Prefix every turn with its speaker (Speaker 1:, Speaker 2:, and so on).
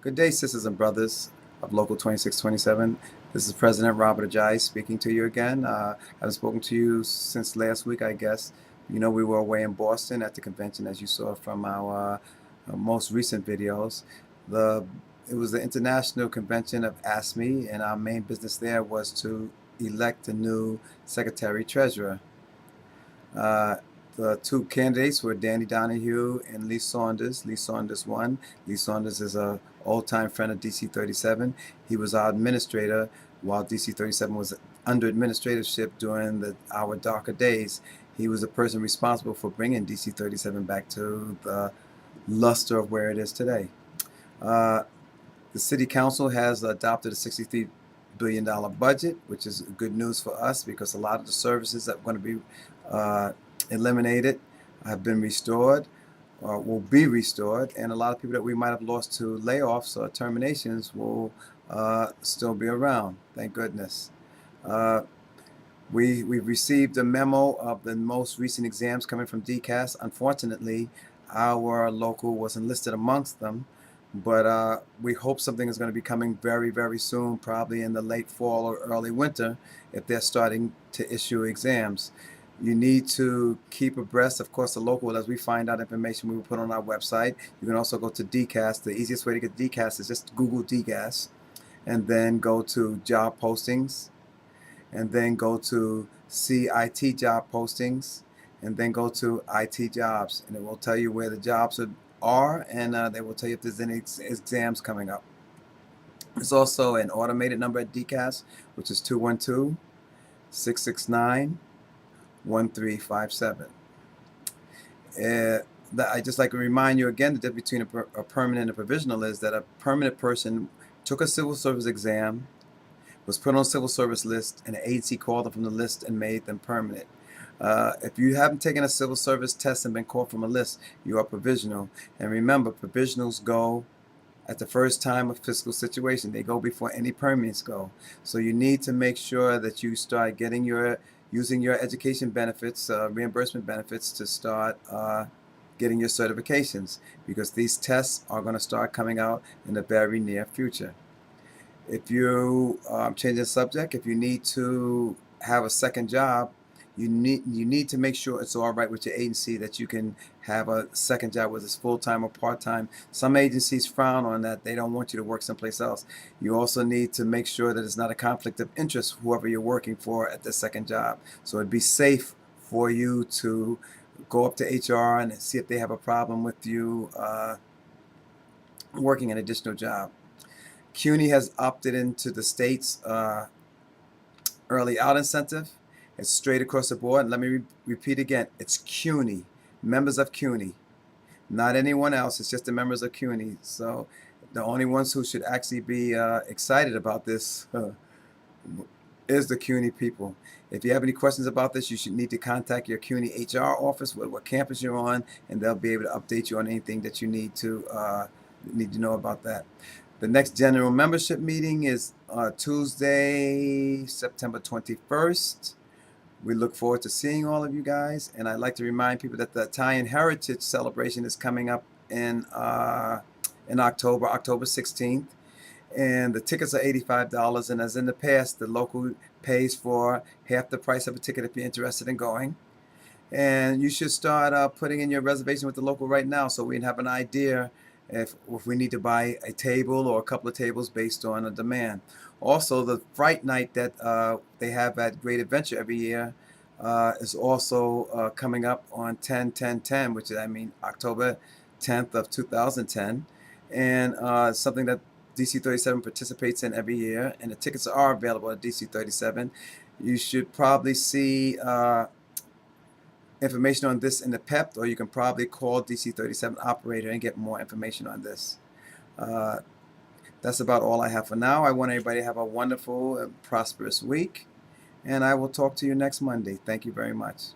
Speaker 1: Good day, sisters and brothers of Local 2627. This is President Robert Ajayi speaking to you again. I haven't spoken to you since last week, I guess. You know, we were away in Boston at the convention, as you saw from our most recent videos. The It was the International Convention of ASME, and our main business there was to elect a new Secretary Treasurer. Uh, the two candidates were Danny Donahue and Lee Saunders. Lee Saunders won. Lee Saunders is a old-time friend of DC-37. He was our administrator while DC-37 was under administratorship during our darker days. He was the person responsible for bringing DC-37 back to the luster of where it is today. The City Council has adopted a $63 billion budget, which is good news for us because a lot of the services that are going to be eliminated have been restored or will be restored, and a lot of people that we might have lost to layoffs or terminations will still be around, thank goodness. We've received a memo of the most recent exams coming from DCAS. Unfortunately, our local wasn't listed amongst them, but we hope something is going to be coming very, very soon, probably in the late fall or early winter, if they're starting to issue exams. You need to keep abreast, of course, the local. As we find out information, we will put on our website. You can also go to DCAS. The easiest way to get DCAS is just Google DCAS, and then go to job postings, and then go to CIT job postings, and then go to IT jobs, and it will tell you where the jobs are, and they will tell you if there's any exams coming up. There's also an automated number at DCAS, which is 212-669-1357. I just like to remind you again, the difference between a permanent and a provisional is that a permanent person took a civil service exam, was put on a civil service list, and an agency called them from the list and made them permanent. If you haven't taken a civil service test and been called from a list, you are provisional. And remember, provisionals go at the first time of fiscal situation. They go before any permanents go. So you need to make sure that you start getting using your education benefits, reimbursement benefits, to start getting your certifications, because these tests are going to start coming out in the very near future. If you change the subject, if you need to have a second job, you need to make sure it's all right with your agency that you can have a second job, whether it's full-time or part-time. Some agencies frown on that. They don't want you to work someplace else. You also need to make sure that it's not a conflict of interest, whoever you're working for at the second job. So it'd be safe for you to go up to HR and see if they have a problem with you working an additional job. CUNY has opted into the state's early out incentive. It's straight across the board. And let me repeat again, it's CUNY, members of CUNY, not anyone else. It's just the members of CUNY. So the only ones who should actually be excited about this is the CUNY people. If you have any questions about this, you should need to contact your CUNY HR office with what campus you're on, and they'll be able to update you on anything that you need to know about that. The next general membership meeting is Tuesday, September 21st. We look forward to seeing all of you guys, and I'd like to remind people that the Italian Heritage Celebration is coming up in October 16th, and the tickets are $85, and as in the past, the local pays for half the price of a ticket if you're interested in going. And you should start putting in your reservation with the local right now, so we can have an idea if we need to buy a table or a couple of tables based on a demand. Also, the Fright Night that they have at Great Adventure every year is also coming up on 10/10/10, which is, October 10th of 2010, and something that DC-37 participates in every year, and the tickets are available at DC-37. You should probably see information on this in the PEP, or you can probably call DC-37 operator and get more information on this. That's about all I have for now. I want everybody to have a wonderful and prosperous week, and I will talk to you next Monday. Thank you very much.